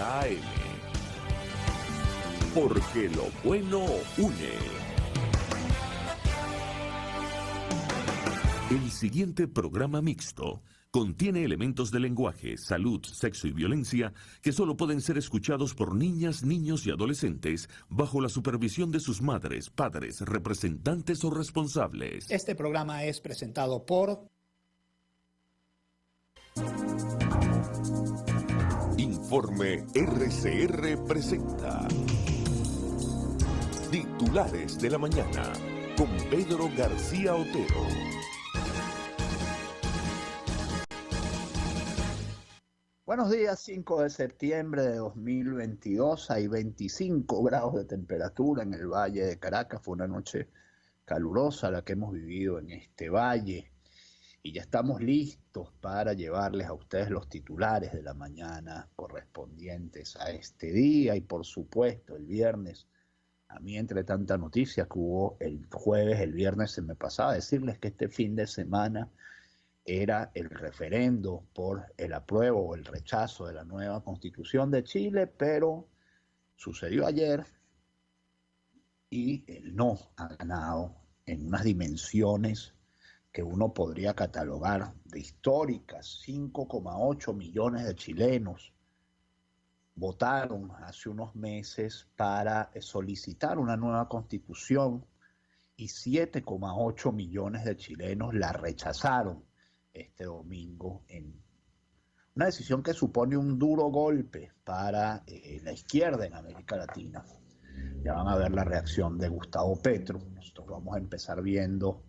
AM. Porque lo bueno une. El siguiente programa mixto contiene elementos de lenguaje, salud, sexo y violencia que solo pueden ser escuchados por niñas, niños y adolescentes bajo la supervisión de sus madres, padres, representantes o responsables. Este programa es presentado por... Informe RCR presenta Titulares de la Mañana con Pedro García Otero. Buenos días, 5 de septiembre de 2022, hay 25 grados de temperatura en el Valle de Caracas. Fue una noche calurosa la que hemos vivido en este valle y ya estamos listos para llevarles a ustedes los titulares de la mañana correspondientes a este día. Y por supuesto el viernes, a mí entre tanta noticia que hubo el jueves, el viernes se me pasaba a decirles que este fin de semana era el referendo por el apruebo o el rechazo de la nueva Constitución de Chile, pero sucedió ayer y el no ha ganado en unas dimensiones que uno podría catalogar de históricas. 5,8 millones de chilenos votaron hace unos meses para solicitar una nueva Constitución y 7,8 millones de chilenos la rechazaron este domingo, en una decisión que supone un duro golpe para la izquierda en América Latina. Ya van a ver la reacción de Gustavo Petro. Nosotros vamos a empezar viendo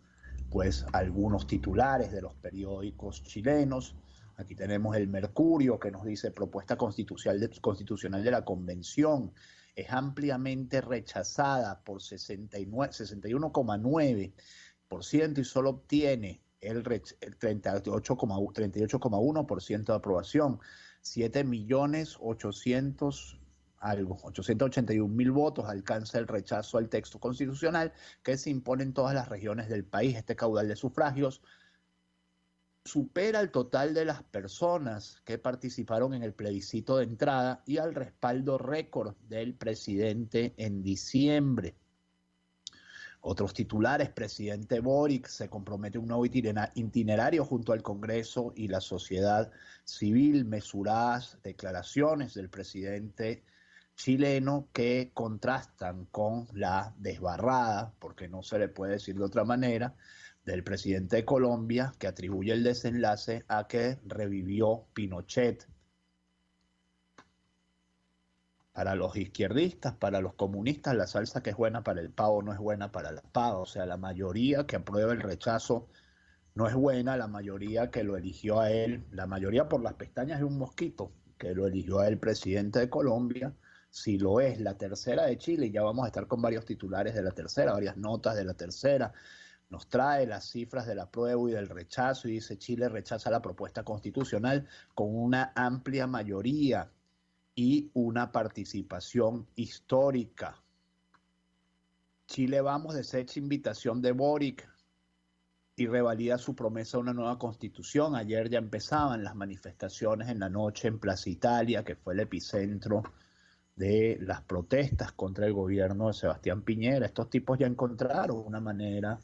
pues algunos titulares de los periódicos chilenos. Aquí tenemos el Mercurio, que nos dice: propuesta constitucional de la Convención es ampliamente rechazada por 61,9% y solo obtiene el 38,1% de aprobación, 881.000 votos alcanza el rechazo al texto constitucional que se impone en todas las regiones del país. Este caudal de sufragios supera el total de las personas que participaron en el plebiscito de entrada y al respaldo récord del presidente en diciembre. Otros titulares: presidente Boric se compromete a un nuevo itinerario junto al Congreso y la sociedad civil. Mesuradas declaraciones del presidente chileno que contrastan con la desbarrada, porque no se le puede decir de otra manera, del presidente de Colombia, que atribuye el desenlace a que revivió Pinochet. Para los izquierdistas, para los comunistas, la salsa que es buena para el pavo no es buena para la pava. O sea, la mayoría que aprueba el rechazo no es buena, la mayoría que lo eligió a él, la mayoría por las pestañas de un mosquito, que lo eligió a él presidente de Colombia, si lo es. La tercera de Chile, y ya vamos a estar con varios titulares de la tercera, varias notas de la tercera, nos trae las cifras del apruebo y del rechazo y dice: Chile rechaza la propuesta constitucional con una amplia mayoría y una participación histórica. Chile Vamos desecha invitación de Boric y revalida su promesa de una nueva constitución. Ayer ya empezaban las manifestaciones en la noche en Plaza Italia, que fue el epicentro de las protestas contra el gobierno de Sebastián Piñera. Estos tipos ya encontraron una manera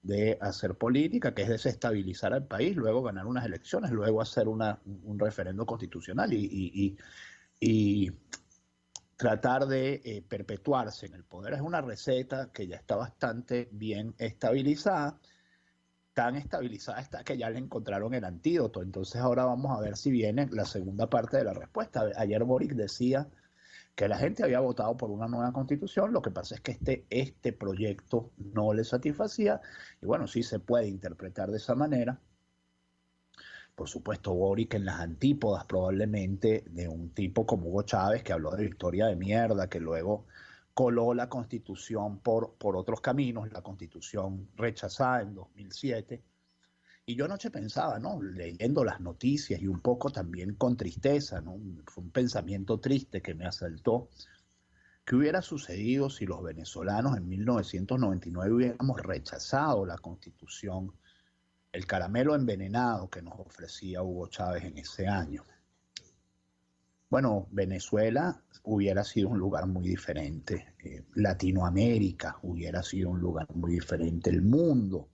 de hacer política, que es desestabilizar al país, luego ganar unas elecciones, luego hacer un referendo constitucional y tratar de perpetuarse en el poder. Es una receta que ya está bastante bien estabilizada, tan estabilizada está que ya le encontraron el antídoto. Entonces ahora vamos a ver si viene la segunda parte de la respuesta. Ayer Boric decía que la gente había votado por una nueva constitución, lo que pasa es que este proyecto no le satisfacía, y bueno, sí se puede interpretar de esa manera. Por supuesto, Boric en las antípodas probablemente de un tipo como Hugo Chávez, que habló de victoria de mierda, que luego coló la Constitución por otros caminos, la Constitución rechazada en 2007. Y yo anoche pensaba, ¿no?, leyendo las noticias y un poco también con tristeza, ¿no?, fue un pensamiento triste que me asaltó. ¿Qué hubiera sucedido si los venezolanos en 1999 hubiéramos rechazado la Constitución, el caramelo envenenado que nos ofrecía Hugo Chávez en ese año? Bueno, Venezuela hubiera sido un lugar muy diferente, Latinoamérica hubiera sido un lugar muy diferente, el mundo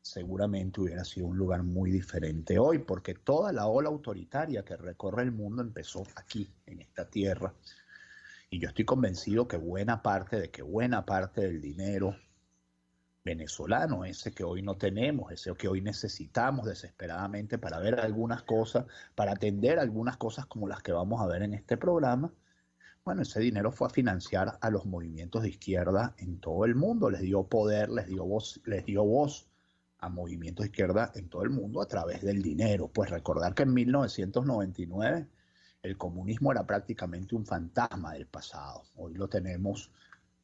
seguramente hubiera sido un lugar muy diferente hoy, porque toda la ola autoritaria que recorre el mundo empezó aquí, en esta tierra. Y yo estoy convencido que buena parte del dinero venezolano, ese que hoy no tenemos, ese que hoy necesitamos desesperadamente para ver algunas cosas, para atender algunas cosas como las que vamos a ver en este programa, bueno, ese dinero fue a financiar a los movimientos de izquierda en todo el mundo, les dio poder, les dio voz a movimientos de izquierda en todo el mundo a través del dinero. Pues recordar que en 1999 el comunismo era prácticamente un fantasma del pasado. Hoy lo tenemos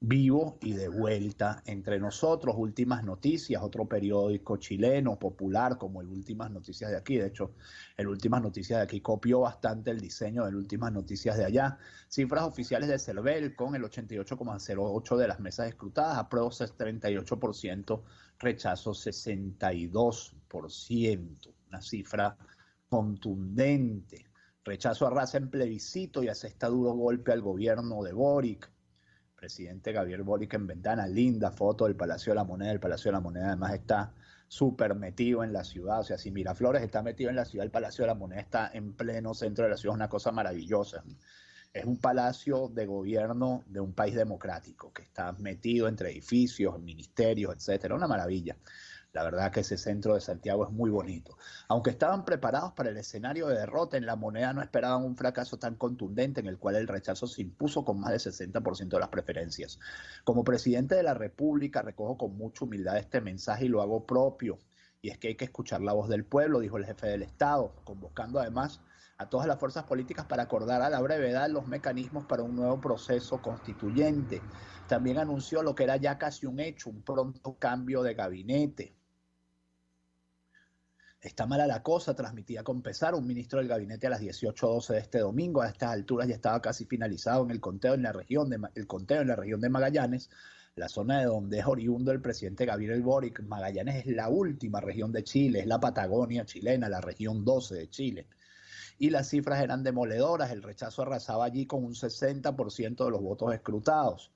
vivo y de vuelta entre nosotros. Últimas Noticias, otro periódico chileno popular como el Últimas Noticias de aquí. De hecho, el Últimas Noticias de aquí copió bastante el diseño del Últimas Noticias de allá. Cifras oficiales de CERVEL con el 88,08% de las mesas escrutadas, apruebo 38%, rechazo 62%. Una cifra contundente. Rechazo arrasa en plebiscito y asesta duro golpe al gobierno de Boric. Presidente Gabriel Boric en ventana, linda foto del Palacio de la Moneda. El Palacio de la Moneda además está súper metido en la ciudad. O sea, si Miraflores está metido en la ciudad, el Palacio de la Moneda está en pleno centro de la ciudad. Es una cosa maravillosa. Es un palacio de gobierno de un país democrático que está metido entre edificios, ministerios, etcétera. Una maravilla. La verdad que ese centro de Santiago es muy bonito. Aunque estaban preparados para el escenario de derrota, en La Moneda no esperaban un fracaso tan contundente en el cual el rechazo se impuso con más del 60% de las preferencias. Como presidente de la República recojo con mucha humildad este mensaje y lo hago propio. Y es que hay que escuchar la voz del pueblo, dijo el jefe del Estado, convocando además a todas las fuerzas políticas para acordar a la brevedad los mecanismos para un nuevo proceso constituyente. También anunció lo que era ya casi un hecho, un pronto cambio de gabinete. Está mala la cosa, transmitía con pesar un ministro del gabinete a las 18:12 de este domingo. A estas alturas ya estaba casi finalizado el conteo en la región de Magallanes, la zona de donde es oriundo el presidente Gabriel Boric. Magallanes es la última región de Chile, es la Patagonia chilena, la región 12 de Chile. Y las cifras eran demoledoras, el rechazo arrasaba allí con un 60% de los votos escrutados.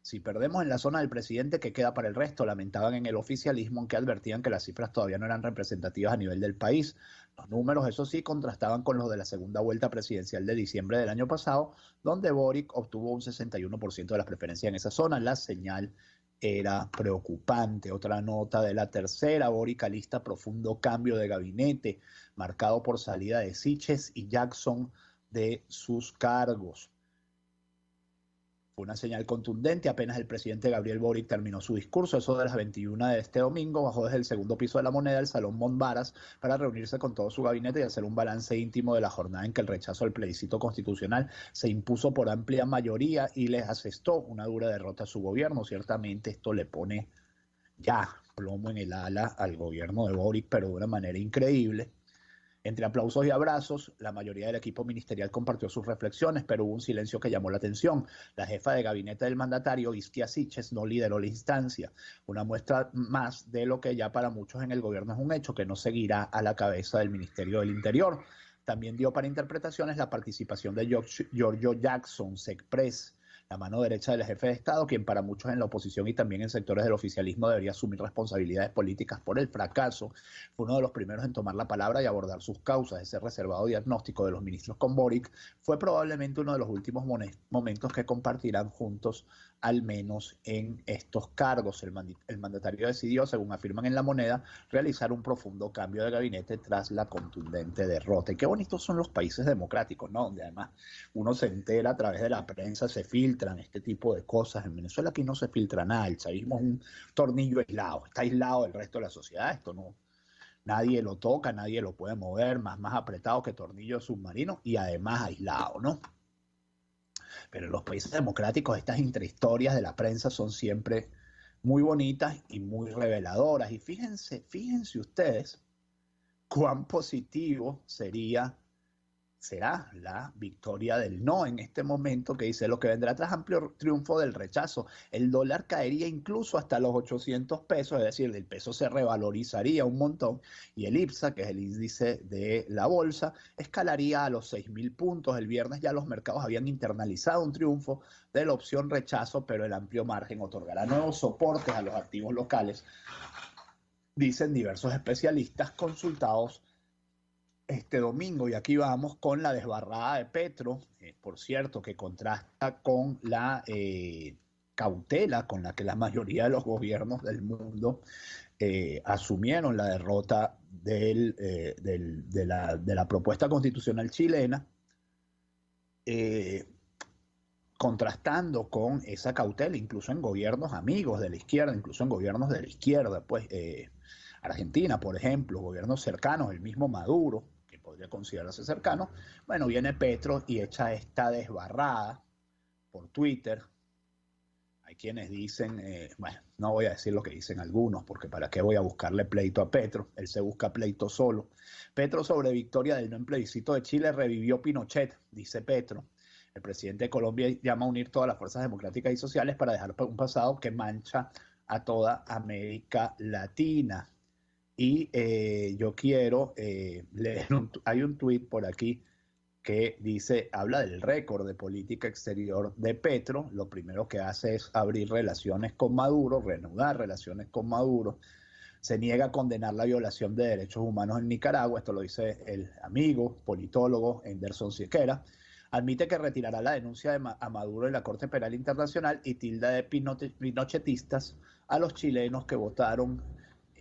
Si perdemos en la zona del presidente, ¿qué queda para el resto? Lamentaban en el oficialismo, aunque advertían que las cifras todavía no eran representativas a nivel del país. Los números, eso sí, contrastaban con los de la segunda vuelta presidencial de diciembre del año pasado, donde Boric obtuvo un 61% de las preferencias en esa zona. La señal era preocupante. Otra nota de La Tercera: Boric alista profundo cambio de gabinete, marcado por salida de Siches y Jackson de sus cargos. Una señal contundente apenas el presidente Gabriel Boric terminó su discurso. Eso de las 21 de este domingo, bajó desde el segundo piso de La Moneda el Salón Montbaras para reunirse con todo su gabinete y hacer un balance íntimo de la jornada en que el rechazo al plebiscito constitucional se impuso por amplia mayoría y les asestó una dura derrota a su gobierno. Ciertamente esto le pone ya plomo en el ala al gobierno de Boric, pero de una manera increíble. Entre aplausos y abrazos, la mayoría del equipo ministerial compartió sus reflexiones, pero hubo un silencio que llamó la atención. La jefa de gabinete del mandatario, Isquia Siches, no lideró la instancia. Una muestra más de lo que ya para muchos en el gobierno es un hecho, que no seguirá a la cabeza del Ministerio del Interior. También dio para interpretaciones la participación de Giorgio Jackson, SECPRES, la mano derecha del jefe de Estado, quien para muchos en la oposición y también en sectores del oficialismo debería asumir responsabilidades políticas por el fracaso. Fue uno de los primeros en tomar la palabra y abordar sus causas. Ese reservado diagnóstico de los ministros con Boric fue probablemente uno de los últimos momentos que compartirán juntos, al menos en estos cargos. El mandatario decidió, según afirman en La Moneda, realizar un profundo cambio de gabinete tras la contundente derrota. Y qué bonitos son los países democráticos, ¿no? Donde además uno se entera a través de la prensa, se filtran este tipo de cosas. En Venezuela aquí no se filtra nada. El chavismo es un tornillo aislado, está aislado del resto de la sociedad. Esto no, nadie lo toca, nadie lo puede mover, más apretado que tornillo submarino y además aislado, ¿no? Pero en los países democráticos estas intrahistorias de la prensa son siempre muy bonitas y muy reveladoras. Y fíjense ustedes cuán positivo sería será la victoria del no en este momento, que dice lo que vendrá tras amplio triunfo del rechazo. El dólar caería incluso hasta los 800 pesos, es decir, el peso se revalorizaría un montón y el IPSA, que es el índice de la bolsa, escalaría a los 6.000 puntos. El viernes ya los mercados habían internalizado un triunfo de la opción rechazo, pero el amplio margen otorgará nuevos soportes a los activos locales, dicen diversos especialistas consultados este domingo. Y aquí vamos con la desbarrada de Petro, por cierto, que contrasta con la cautela con la que la mayoría de los gobiernos del mundo asumieron la derrota de la propuesta constitucional chilena, contrastando con esa cautela, incluso en gobiernos amigos de la izquierda, incluso en gobiernos de la izquierda, pues Argentina, por ejemplo, gobiernos cercanos, el mismo Maduro, que podría considerarse cercano. Bueno, viene Petro y echa esta desbarrada por Twitter. Hay quienes dicen, bueno, no voy a decir lo que dicen algunos, porque para qué voy a buscarle pleito a Petro, él se busca pleito solo. Petro sobre victoria del no en plebiscito de Chile, revivió Pinochet, dice Petro. El presidente de Colombia llama a unir todas las fuerzas democráticas y sociales para dejar un pasado que mancha a toda América Latina. Y yo quiero leer, hay un tuit por aquí que dice, habla del récord de política exterior de Petro. Lo primero que hace es abrir relaciones con Maduro, reanudar relaciones con Maduro. Se niega a condenar la violación de derechos humanos en Nicaragua. Esto lo dice el amigo politólogo Anderson Siqueira. Admite que retirará la denuncia a Maduro en la Corte Penal Internacional y tilda de pinochetistas a los chilenos que votaron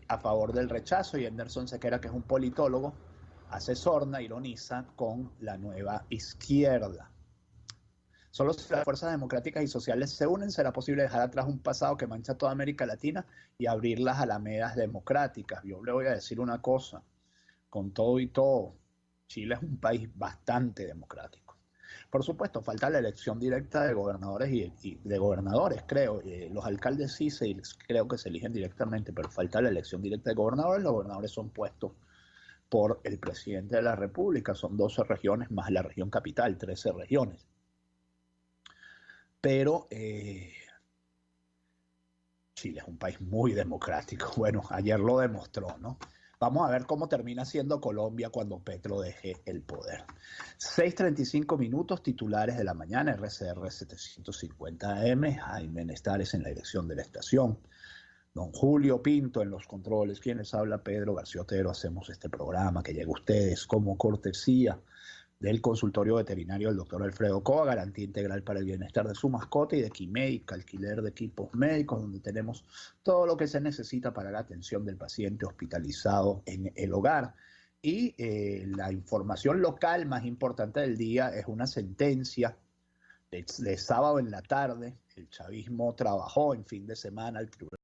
a favor del rechazo. Y Anderson Siqueira, que es un politólogo, hace sorna, ironiza con la nueva izquierda. Solo si las fuerzas democráticas y sociales se unen será posible dejar atrás un pasado que mancha toda América Latina y abrir las alamedas democráticas. Yo le voy a decir una cosa, con todo y todo, Chile es un país bastante democrático. Por supuesto, falta la elección directa de gobernadores y de gobernadores, creo. Los alcaldes sí creo que se eligen directamente, pero falta la elección directa de gobernadores. Los gobernadores son puestos por el presidente de la República. Son 12 regiones más la región capital, 13 regiones. Pero Chile es un país muy democrático. Bueno, ayer lo demostró, ¿no? Vamos a ver cómo termina siendo Colombia cuando Petro deje el poder. 6:35 minutos, titulares de la mañana, RCR 750 AM, Jaime Nestares en la dirección de la estación. Don Julio Pinto en los controles, quienes habla Pedro García Otero. Hacemos este programa que llega a ustedes como cortesía del consultorio veterinario del doctor Alfredo Coa, garantía integral para el bienestar de su mascota, y de Quimédica, alquiler de equipos médicos, donde tenemos todo lo que se necesita para la atención del paciente hospitalizado en el hogar. Y la información local más importante del día es una sentencia de sábado en la tarde. El chavismo trabajó en fin de semana, el tribunal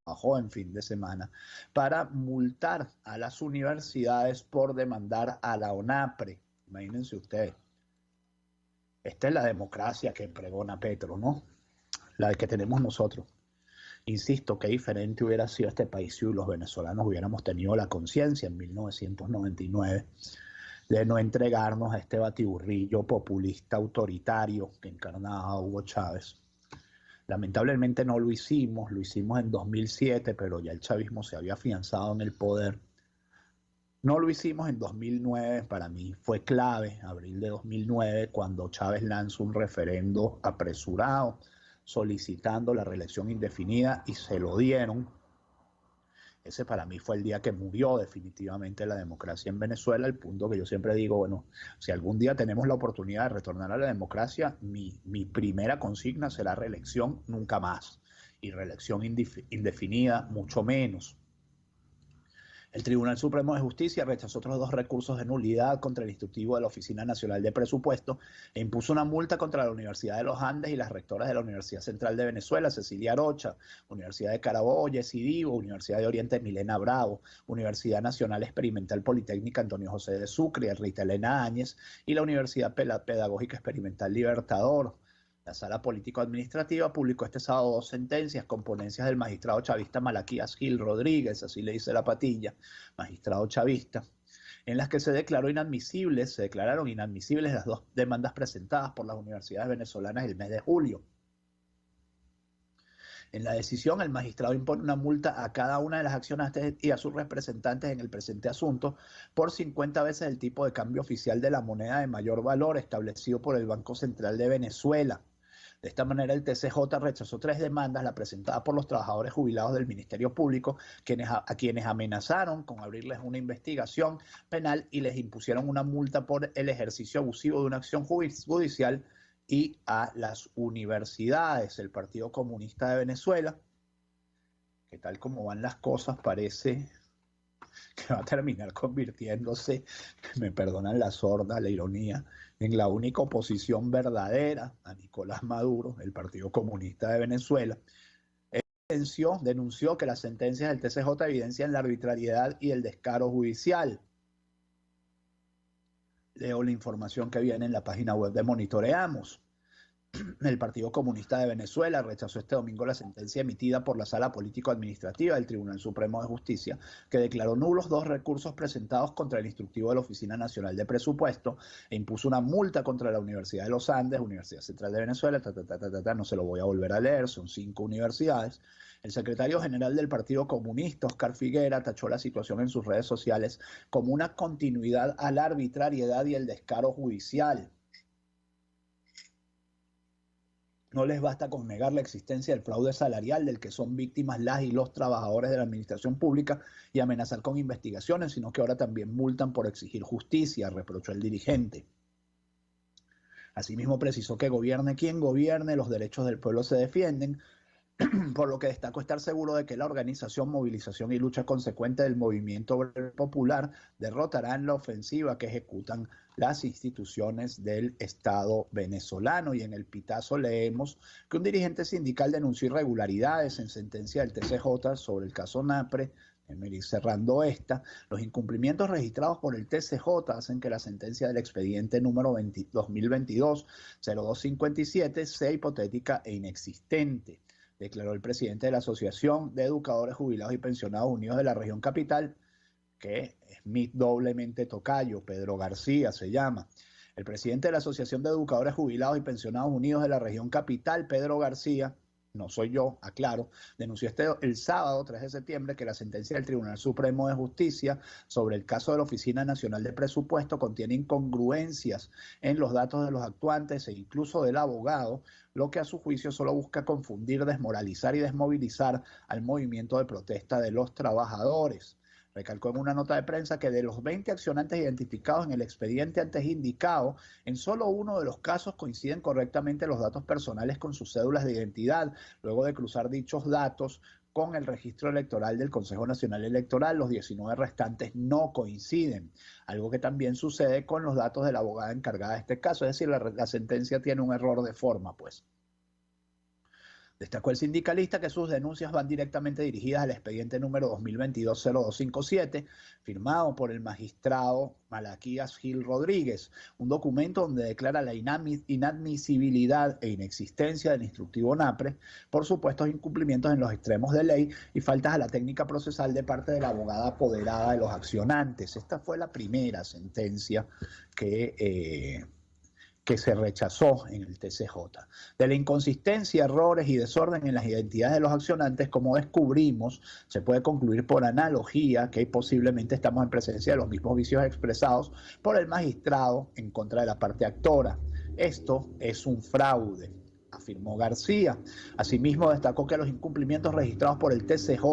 trabajó en fin de semana para multar a las universidades por demandar a la ONAPRE. Imagínense ustedes. Esta es la democracia que pregona Petro, ¿no? La que tenemos nosotros. Insisto, qué diferente hubiera sido este país si los venezolanos hubiéramos tenido la conciencia en 1999 de no entregarnos a este batiburrillo populista autoritario que encarnaba Hugo Chávez. Lamentablemente no lo hicimos en 2007, pero ya el chavismo se había afianzado en el poder. No lo hicimos en 2009, para mí fue clave, abril de 2009, cuando Chávez lanzó un referendo apresurado solicitando la reelección indefinida y se lo dieron. Ese para mí fue el día que murió definitivamente la democracia en Venezuela, al punto que yo siempre digo, bueno, si algún día tenemos la oportunidad de retornar a la democracia, mi primera consigna será reelección nunca más, y reelección indefinida mucho menos. El Tribunal Supremo de Justicia rechazó otros 2 recursos de nulidad contra el Institutivo de la Oficina Nacional de Presupuesto e impuso una multa contra la Universidad de los Andes y las rectoras de la Universidad Central de Venezuela, Cecilia Arocha, Universidad de Carabobo, Jessy Divo, Universidad de Oriente, Milena Bravo, Universidad Nacional Experimental Politécnica Antonio José de Sucre, Rita Elena Áñez, y la Universidad Pedagógica Experimental Libertador. La Sala Político-Administrativa publicó este sábado 2 sentencias con ponencias del magistrado chavista Malaquías Gil Rodríguez, así le dice la patilla, magistrado chavista, en las que se declararon inadmisibles las dos demandas presentadas por las universidades venezolanas el mes de julio. En la decisión, el magistrado impone una multa a cada una de las accionantes y a sus representantes en el presente asunto por 50 veces el tipo de cambio oficial de la moneda de mayor valor establecido por el Banco Central de Venezuela. De esta manera, el TCJ rechazó 3 demandas, la presentada por los trabajadores jubilados del Ministerio Público, a quienes amenazaron con abrirles una investigación penal y les impusieron una multa por el ejercicio abusivo de una acción judicial, y a las universidades. El Partido Comunista de Venezuela, que tal como van las cosas parece que va a terminar convirtiéndose, me perdonan la sorda, la ironía, en la única oposición verdadera a Nicolás Maduro, el Partido Comunista de Venezuela, denunció que las sentencias del TCJ evidencian la arbitrariedad y el descaro judicial. Leo la información que viene en la página web de Monitoreamos. El Partido Comunista de Venezuela rechazó este domingo la sentencia emitida por la Sala Político-Administrativa del Tribunal Supremo de Justicia, que declaró nulos 2 recursos presentados contra el instructivo de la Oficina Nacional de Presupuesto e impuso una multa contra la Universidad de los Andes, Universidad Central de Venezuela, no se lo voy a volver a leer, son 5 universidades. El secretario general del Partido Comunista, Oscar Figuera, tachó la situación en sus redes sociales como una continuidad a la arbitrariedad y el descaro judicial. No les basta con negar la existencia del fraude salarial del que son víctimas las y los trabajadores de la administración pública y amenazar con investigaciones, sino que ahora también multan por exigir justicia, reprochó el dirigente. Asimismo precisó que gobierne quien gobierne, los derechos del pueblo se defienden, por lo que destacó estar seguro de que la organización, movilización y lucha consecuente del movimiento popular derrotarán la ofensiva que ejecutan las instituciones del Estado venezolano. Y en el pitazo leemos que un dirigente sindical denunció irregularidades en sentencia del TCJ sobre el caso Napre. Ir cerrando esta, los incumplimientos registrados por el TCJ hacen que la sentencia del expediente número 2022-0257 sea hipotética e inexistente, declaró el presidente de la Asociación de Educadores Jubilados y Pensionados Unidos de la Región Capital, que es mi doblemente tocayo, Pedro García se llama. El presidente de la Asociación de Educadores Jubilados y Pensionados Unidos de la Región Capital, Pedro García, no soy yo, aclaro, denunció el sábado 3 de septiembre que la sentencia del Tribunal Supremo de Justicia sobre el caso de la Oficina Nacional de Presupuesto contiene incongruencias en los datos de los actuantes e incluso del abogado, lo que a su juicio solo busca confundir, desmoralizar y desmovilizar al movimiento de protesta de los trabajadores. Recalcó en una nota de prensa que de los 20 accionantes identificados en el expediente antes indicado, en solo uno de los casos coinciden correctamente los datos personales con sus cédulas de identidad. Luego de cruzar dichos datos con el registro electoral del Consejo Nacional Electoral, los 19 restantes no coinciden, algo que también sucede con los datos de la abogada encargada de este caso, es decir, la sentencia tiene un error de forma, pues. Destacó el sindicalista que sus denuncias van directamente dirigidas al expediente número 2022-0257, firmado por el magistrado Malaquías Gil Rodríguez, un documento donde declara la inadmisibilidad e inexistencia del instructivo Napre por supuestos incumplimientos en los extremos de ley y faltas a la técnica procesal de parte de la abogada apoderada de los accionantes. Esta fue la primera sentencia que se rechazó en el TCJ. De la inconsistencia, errores y desorden en las identidades de los accionantes, como descubrimos, se puede concluir por analogía que posiblemente estamos en presencia de los mismos vicios expresados por el magistrado en contra de la parte actora. Esto es un fraude, afirmó García. Asimismo, destacó que los incumplimientos registrados por el TCJ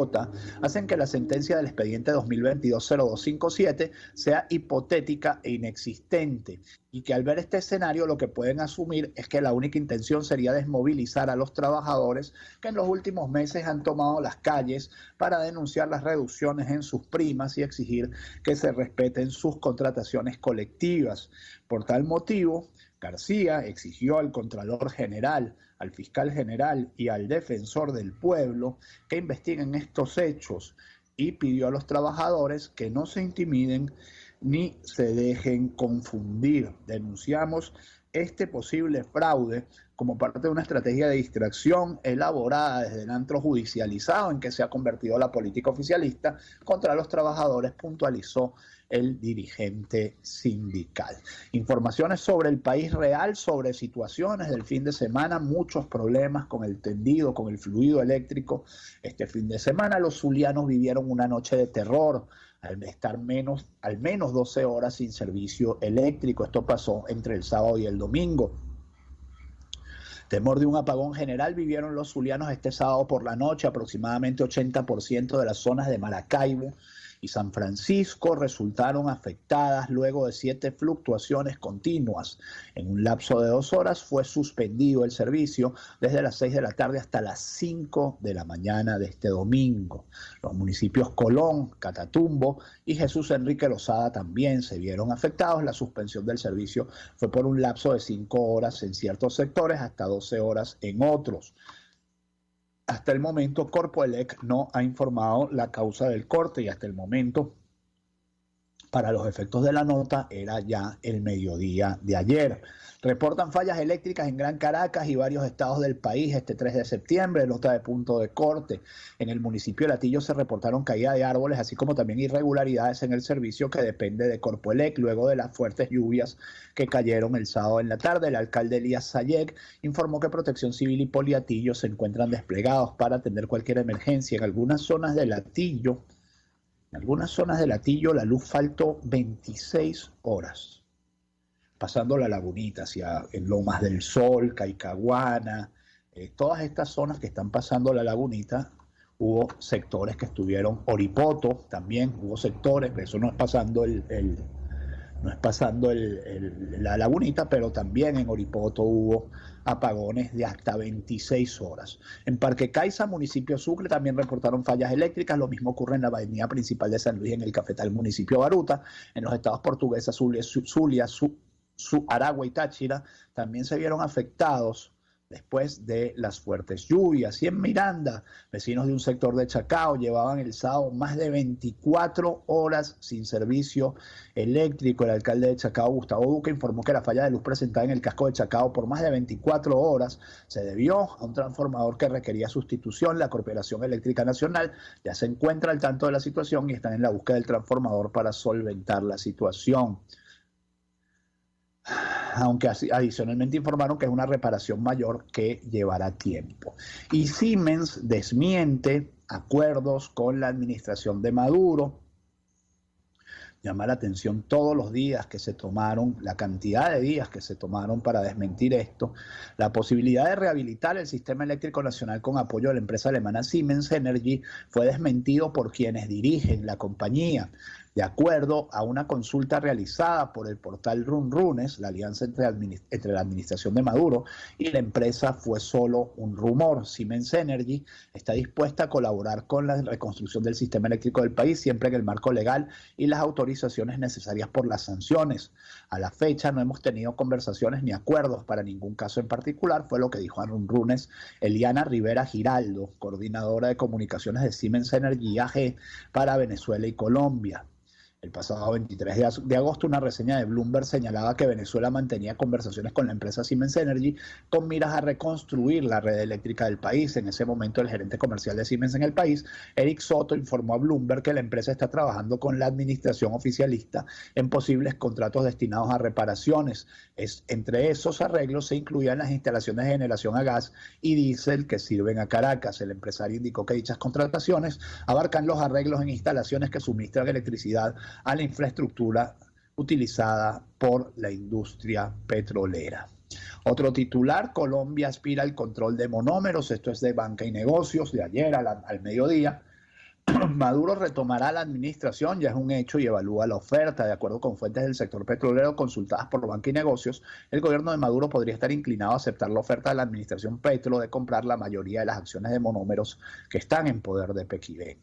hacen que la sentencia del expediente 2022-0257 sea hipotética e inexistente, y que al ver este escenario lo que pueden asumir es que la única intención sería desmovilizar a los trabajadores que en los últimos meses han tomado las calles para denunciar las reducciones en sus primas y exigir que se respeten sus contrataciones colectivas. Por tal motivo, García exigió al Contralor General, al Fiscal General y al Defensor del Pueblo que investiguen estos hechos y pidió a los trabajadores que no se intimiden ni se dejen confundir. Denunciamos este posible fraude como parte de una estrategia de distracción elaborada desde el antro judicializado en que se ha convertido la política oficialista contra los trabajadores, puntualizó el dirigente sindical. Informaciones sobre el país real, sobre situaciones del fin de semana, muchos problemas con el tendido, con el fluido eléctrico. Este fin de semana los zulianos vivieron una noche de terror al estar al menos 12 horas sin servicio eléctrico. Esto pasó entre el sábado y el domingo. Temor de un apagón general vivieron los zulianos este sábado por la noche. Aproximadamente 80% de las zonas de Maracaibo y San Francisco resultaron afectadas luego de 7 fluctuaciones continuas. En un lapso de 2 horas fue suspendido el servicio desde las 6 de la tarde hasta las 5 de la mañana de este domingo. Los municipios Colón, Catatumbo y Jesús Enrique Lozada también se vieron afectados. La suspensión del servicio fue por un lapso de 5 horas en ciertos sectores, hasta 12 horas en otros. Hasta el momento, Corpoelec no ha informado la causa del corte y hasta el momento, para los efectos de la nota, era ya el mediodía de ayer. Reportan fallas eléctricas en Gran Caracas y varios estados del país este 3 de septiembre, nota de punto de corte. En el municipio de Latillo se reportaron caída de árboles, así como también irregularidades en el servicio que depende de Corpoelec, luego de las fuertes lluvias que cayeron el sábado en la tarde. El alcalde Elías Sayek informó que Protección Civil y Poliatillo se encuentran desplegados para atender cualquier emergencia. En algunas zonas de Latillo, la luz faltó 26 horas. Pasando la lagunita hacia en Lomas del Sol, Caicaguana, todas estas zonas que están pasando la lagunita, hubo sectores que estuvieron, Oripoto también, hubo sectores, eso no es pasando la lagunita, pero también en Oripoto hubo apagones de hasta 26 horas. En Parque Caiza, municipio Sucre, también reportaron fallas eléctricas. Lo mismo ocurre en la avenida principal de San Luis, en el Cafetal, municipio Baruta. En los estados portugueses Zulia, Aragua y Táchira también se vieron afectados después de las fuertes lluvias. Y en Miranda, vecinos de un sector de Chacao llevaban el sábado más de 24 horas sin servicio eléctrico. El alcalde de Chacao, Gustavo Duque, informó que la falla de luz presentada en el casco de Chacao por más de 24 horas se debió a un transformador que requería sustitución. La Corporación Eléctrica Nacional ya se encuentra al tanto de la situación y están en la búsqueda del transformador para solventar la situación. Aunque adicionalmente informaron que es una reparación mayor que llevará tiempo. Y Siemens desmiente acuerdos con la administración de Maduro. Llama la atención todos los días que se tomaron, la cantidad de días que se tomaron para desmentir esto. La posibilidad de rehabilitar el sistema eléctrico nacional con apoyo de la empresa alemana Siemens Energy fue desmentido por quienes dirigen la compañía. De acuerdo a una consulta realizada por el portal Runrunes, la alianza entre la administración de Maduro y la empresa fue solo un rumor. Siemens Energy está dispuesta a colaborar con la reconstrucción del sistema eléctrico del país siempre en el marco legal y las autorizaciones necesarias por las sanciones. A la fecha no hemos tenido conversaciones ni acuerdos para ningún caso en particular, fue lo que dijo a Runrunes Eliana Rivera Giraldo, coordinadora de comunicaciones de Siemens Energy AG para Venezuela y Colombia. El pasado 23 de agosto, una reseña de Bloomberg señalaba que Venezuela mantenía conversaciones con la empresa Siemens Energy con miras a reconstruir la red eléctrica del país. En ese momento, el gerente comercial de Siemens en el país, Eric Soto, informó a Bloomberg que la empresa está trabajando con la administración oficialista en posibles contratos destinados a reparaciones. Entre esos arreglos se incluían las instalaciones de generación a gas y diésel que sirven a Caracas. El empresario indicó que dichas contrataciones abarcan los arreglos en instalaciones que suministran electricidad a la infraestructura utilizada por la industria petrolera. Otro titular: Colombia aspira al control de monómeros. Esto es de Banca y Negocios, de ayer al mediodía. Maduro retomará la administración, ya es un hecho, y evalúa la oferta. De acuerdo con fuentes del sector petrolero consultadas por Banca y Negocios, el gobierno de Maduro podría estar inclinado a aceptar la oferta de la administración Petro de comprar la mayoría de las acciones de monómeros que están en poder de Pequibén.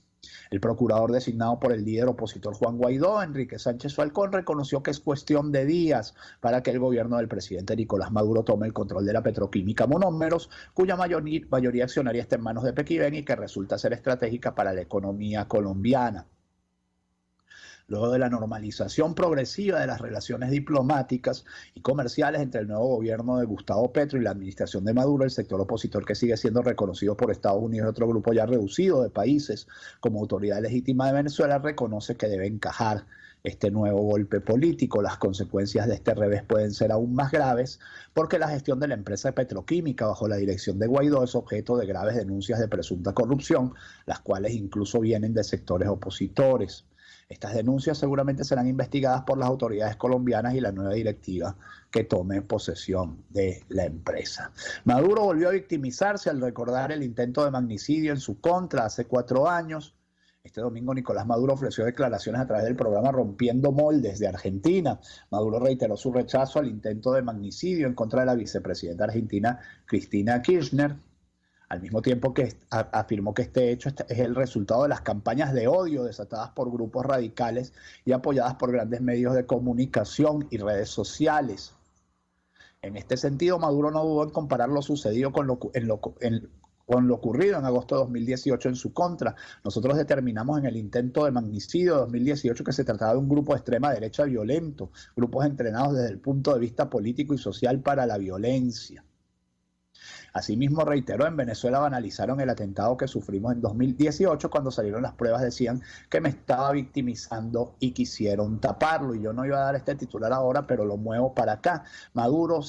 El procurador designado por el líder opositor Juan Guaidó, Enrique Sánchez Falcón, reconoció que es cuestión de días para que el gobierno del presidente Nicolás Maduro tome el control de la petroquímica Monómeros, cuya mayoría accionaria está en manos de Pequibén y que resulta ser estratégica para la economía colombiana. luego de la normalización progresiva de las relaciones diplomáticas y comerciales entre el nuevo gobierno de Gustavo Petro y la administración de Maduro, el sector opositor, que sigue siendo reconocido por Estados Unidos y otro grupo ya reducido de países como autoridad legítima de Venezuela, reconoce que debe encajar este nuevo golpe político. Las consecuencias de este revés pueden ser aún más graves porque la gestión de la empresa petroquímica bajo la dirección de Guaidó es objeto de graves denuncias de presunta corrupción, las cuales incluso vienen de sectores opositores. Estas denuncias seguramente serán investigadas por las autoridades colombianas y la nueva directiva que tome posesión de la empresa. Maduro volvió a victimizarse al recordar el intento de magnicidio en su contra hace 4 años. Este domingo Nicolás Maduro ofreció declaraciones a través del programa Rompiendo Moldes de Argentina. Maduro reiteró su rechazo al intento de magnicidio en contra de la vicepresidenta argentina Cristina Kirchner, al mismo tiempo que afirmó que este hecho es el resultado de las campañas de odio desatadas por grupos radicales y apoyadas por grandes medios de comunicación y redes sociales. En este sentido, Maduro no dudó en comparar lo sucedido con lo ocurrido en agosto de 2018 en su contra. Nosotros determinamos en el intento de magnicidio de 2018 que se trataba de un grupo de extrema derecha violento, grupos entrenados desde el punto de vista político y social para la violencia. Asimismo, reiteró, en Venezuela banalizaron el atentado que sufrimos en 2018, cuando salieron las pruebas decían que me estaba victimizando y quisieron taparlo. Y yo no iba a dar este titular ahora, pero lo muevo para acá. Maduro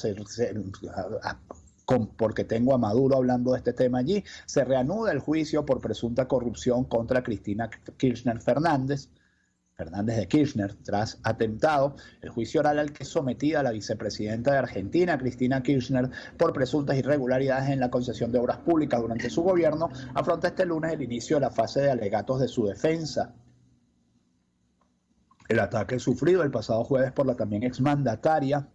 porque tengo a Maduro hablando de este tema allí, se reanuda el juicio por presunta corrupción contra Cristina Kirchner Fernández de Kirchner, tras atentado. El juicio oral al que es sometida la vicepresidenta de Argentina, Cristina Kirchner, por presuntas irregularidades en la concesión de obras públicas durante su gobierno, afronta este lunes el inicio de la fase de alegatos de su defensa. El ataque sufrido el pasado jueves por la también exmandataria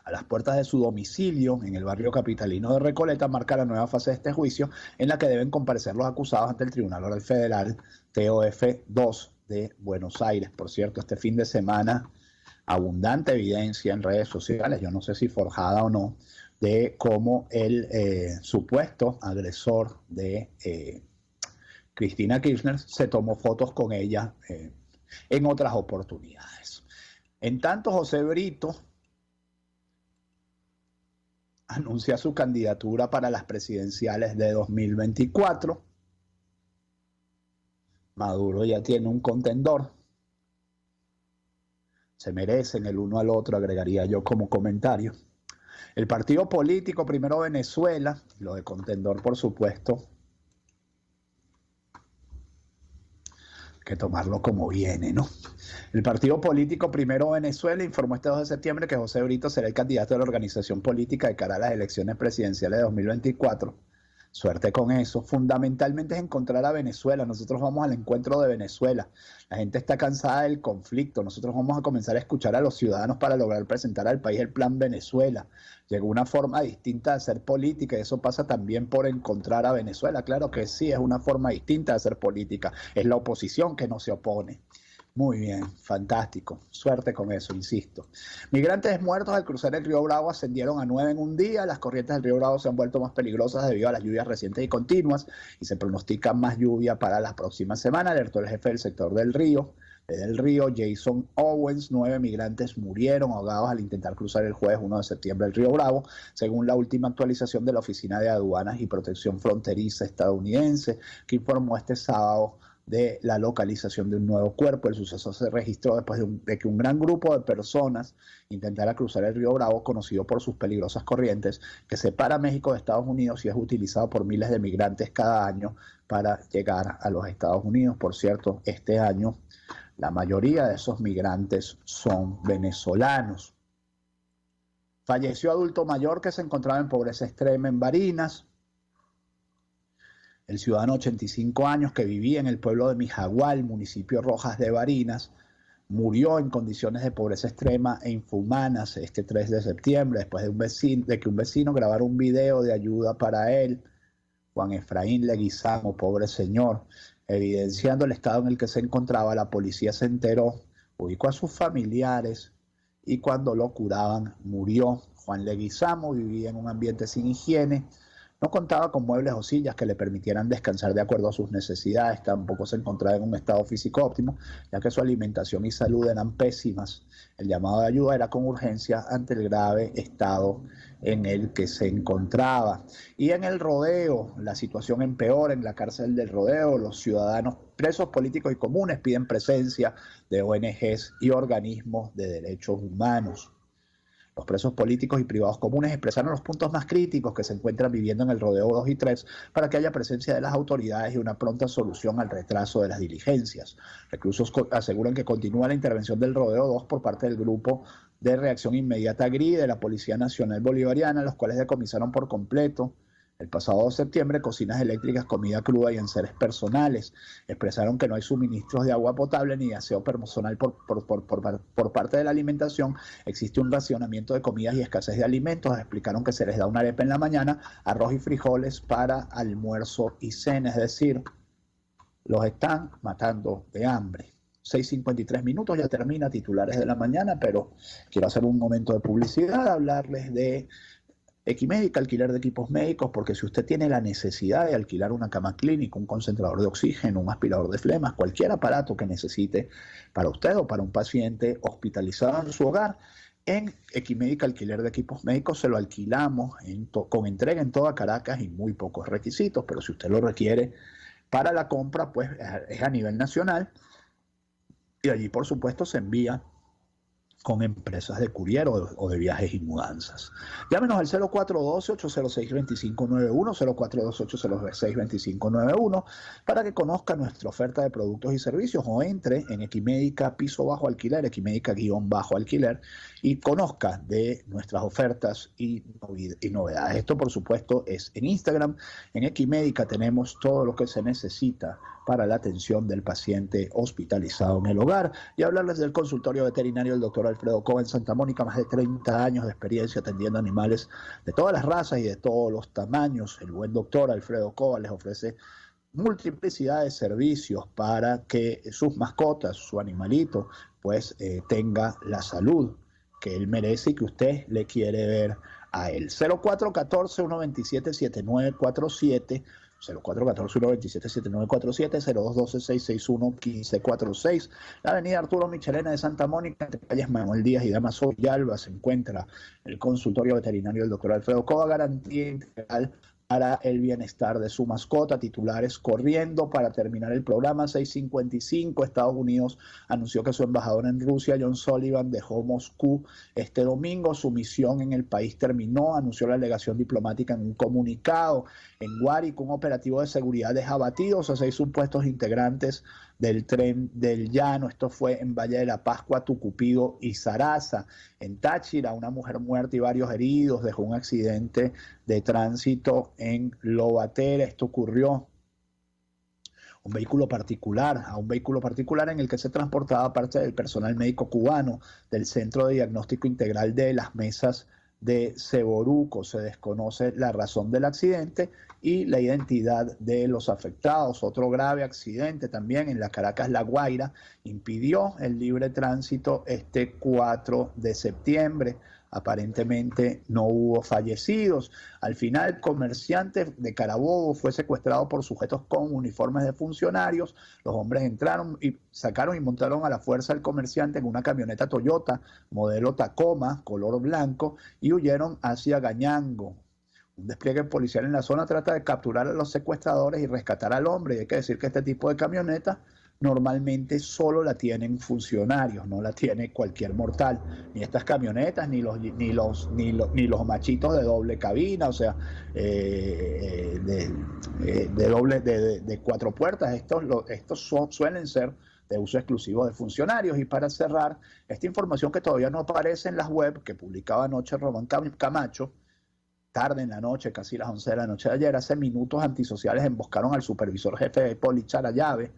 a las puertas de su domicilio en el barrio capitalino de Recoleta marca la nueva fase de este juicio, en la que deben comparecer los acusados ante el Tribunal Oral Federal TOF 2 de Buenos Aires. Por cierto, este fin de semana, abundante evidencia en redes sociales, yo no sé si forjada o no, de cómo el supuesto agresor de Cristina Kirchner se tomó fotos con ella en otras oportunidades. En tanto, José Brito anuncia su candidatura para las presidenciales de 2024. Maduro ya tiene un contendor. Se merecen el uno al otro, agregaría yo como comentario. El partido político Primero Venezuela, lo de contendor por supuesto, hay que tomarlo como viene, ¿no? El partido político Primero Venezuela informó este 2 de septiembre que José Brito será el candidato de la organización política de cara a las elecciones presidenciales de 2024. Suerte con eso. Fundamentalmente es encontrar a Venezuela. Nosotros vamos al encuentro de Venezuela. La gente está cansada del conflicto. Nosotros vamos a comenzar a escuchar a los ciudadanos para lograr presentar al país el plan Venezuela. Llegó una forma distinta de hacer política y eso pasa también por encontrar a Venezuela. Claro que sí, es una forma distinta de hacer política. Es la oposición que no se opone. Muy bien, fantástico. Suerte con eso, insisto. Migrantes muertos al cruzar el río Bravo ascendieron a 9 en un día. Las corrientes del río Bravo se han vuelto más peligrosas debido a las lluvias recientes y continuas y se pronostica más lluvia para las próximas semanas, alertó el jefe del sector del río. Desde el río, Jason Owens, 9 migrantes murieron ahogados al intentar cruzar el jueves 1 de septiembre el río Bravo, según la última actualización de la Oficina de Aduanas y Protección Fronteriza estadounidense, que informó este sábado de la localización de un nuevo cuerpo. El suceso se registró después de que un gran grupo de personas intentara cruzar el río Bravo, conocido por sus peligrosas corrientes, que separa México de Estados Unidos y es utilizado por miles de migrantes cada año para llegar a los Estados Unidos. Por cierto, este año la mayoría de esos migrantes son venezolanos. Falleció adulto mayor que se encontraba en pobreza extrema en Barinas. El ciudadano de 85 años que vivía en el pueblo de Mijagual, municipio Rojas de Barinas, murió en condiciones de pobreza extrema e inhumanas este 3 de septiembre, después de que un vecino grabara un video de ayuda para él, Juan Efraín Leguizamo, pobre señor. Evidenciando el estado en el que se encontraba, la policía se enteró, ubicó a sus familiares y cuando lo curaban murió. Juan Leguizamo vivía en un ambiente sin higiene, No contaba con muebles o sillas que le permitieran descansar de acuerdo a sus necesidades, tampoco se encontraba en un estado físico óptimo, ya que su alimentación y salud eran pésimas. El llamado de ayuda era con urgencia ante el grave estado en el que se encontraba. Y en el Rodeo, la situación empeora en la cárcel del Rodeo. Los ciudadanos presos políticos y comunes piden presencia de ONGs y organismos de derechos humanos. Los presos políticos y privados comunes expresaron los puntos más críticos que se encuentran viviendo en el Rodeo 2 y 3 para que haya presencia de las autoridades y una pronta solución al retraso de las diligencias. Reclusos aseguran que continúa la intervención del Rodeo 2 por parte del Grupo de Reacción Inmediata GRI de la Policía Nacional Bolivariana, los cuales decomisaron por completo el pasado 2 de septiembre cocinas eléctricas, comida cruda y enseres personales. Expresaron que no hay suministros de agua potable ni de aseo personal por parte de la alimentación. Existe un racionamiento de comidas y escasez de alimentos. Explicaron que se les da una arepa en la mañana, arroz y frijoles para almuerzo y cena. Es decir, los están matando de hambre. 6:53 minutos, ya termina titulares de la mañana, pero quiero hacer un momento de publicidad, hablarles de Equimédica, alquiler de equipos médicos, porque si usted tiene la necesidad de alquilar una cama clínica, un concentrador de oxígeno, un aspirador de flemas, cualquier aparato que necesite para usted o para un paciente hospitalizado en su hogar, en Equimédica, alquiler de equipos médicos, se lo alquilamos con entrega en toda Caracas y muy pocos requisitos, pero si usted lo requiere para la compra, pues es a nivel nacional y allí por supuesto se envía con empresas de courier o de viajes y mudanzas. Llámenos al 0412-806-2591, 0412-806-2591, para que conozca nuestra oferta de productos y servicios o entre en Equimédica piso bajo alquiler, Equimédica guión bajo alquiler, y conozca de nuestras ofertas y novedades. Esto por supuesto es en Instagram. En Equimédica tenemos todo lo que se necesita para la atención del paciente hospitalizado en el hogar, y hablarles del consultorio veterinario del doctor Alfredo Cova en Santa Mónica, más de 30 años de experiencia atendiendo animales de todas las razas y de todos los tamaños. El buen doctor Alfredo Cova les ofrece multiplicidad de servicios para que sus mascotas, su animalito, pues tenga la salud que él merece y que usted le quiere ver a él. 0414-127-7947, 0414-127-7947, 0212-661-1546. La avenida Arturo Michelena de Santa Mónica, entre calles Manuel Díaz y Damaso Villalba, se encuentra el consultorio veterinario del doctor Alfredo Cova, garantía integral para el bienestar de su mascota. Titulares corriendo para terminar el programa. 6:55, Estados Unidos anunció que su embajador en Rusia, John Sullivan, dejó Moscú este domingo. Su misión en el país terminó, anunció la delegación diplomática en un comunicado. En Guárico, un operativo de seguridad deja abatidos a 6 supuestos integrantes del Tren del Llano. Esto fue en Valle de la Pascua, Tucupido y Zaraza. En Táchira, una mujer muerta y varios heridos dejó un accidente de tránsito en Lobatera. Esto ocurrió a un vehículo particular en el que se transportaba parte del personal médico cubano del Centro de Diagnóstico Integral de las Mesas de Seboruco. Se desconoce la razón del accidente y la identidad de los afectados. Otro grave accidente también en la Caracas La Guaira impidió el libre tránsito este 4 de septiembre. Aparentemente no hubo fallecidos. Al final, el comerciante de Carabobo fue secuestrado por sujetos con uniformes de funcionarios. Los hombres entraron y sacaron y montaron a la fuerza al comerciante en una camioneta Toyota modelo Tacoma, color blanco, y huyeron hacia Gañango. Un despliegue policial en la zona trata de capturar a los secuestradores y rescatar al hombre. Y hay que decir que este tipo de camioneta normalmente solo la tienen funcionarios, no la tiene cualquier mortal, ni estas camionetas, ni los machitos de doble cabina, o sea, de 4 puertas. Estos suelen ser de uso exclusivo de funcionarios. Y para cerrar, esta información que todavía no aparece en las web, que publicaba anoche Román Camacho, tarde en la noche, casi las 11 de la noche de ayer, hace minutos antisociales emboscaron al supervisor jefe de Poli Charallave,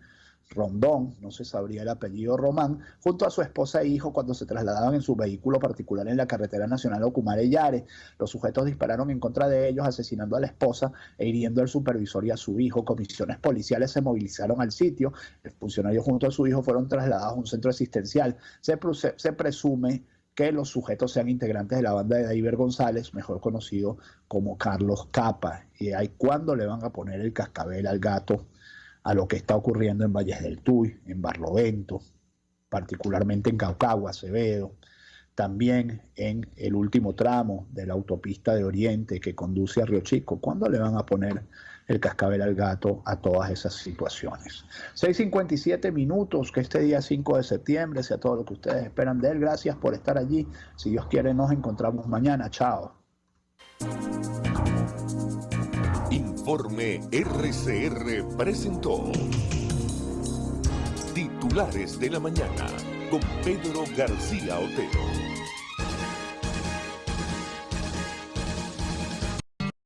Rondón, no se sabría el apellido Román, junto a su esposa e hijo cuando se trasladaban en su vehículo particular en la carretera nacional Ocumare-Yare. Los sujetos dispararon en contra de ellos, asesinando a la esposa e hiriendo al supervisor y a su hijo. Comisiones policiales se movilizaron al sitio. El funcionario junto a su hijo fueron trasladados a un centro asistencial. Se presume que los sujetos sean integrantes de la banda de Daiver González, mejor conocido como Carlos Capa. Y ahí cuándo le van a poner el cascabel al gato a lo que está ocurriendo en Valles del Tuy, en Barlovento, particularmente en Caucagua, Acevedo, también en el último tramo de la autopista de Oriente que conduce a Río Chico. ¿Cuándo le van a poner el cascabel al gato a todas esas situaciones? 6:57 minutos, que este día 5 de septiembre sea todo lo que ustedes esperan de él. Gracias por estar allí. Si Dios quiere, nos encontramos mañana. Chao. Informe RCR presentó Titulares de la Mañana con Pedro García Otero.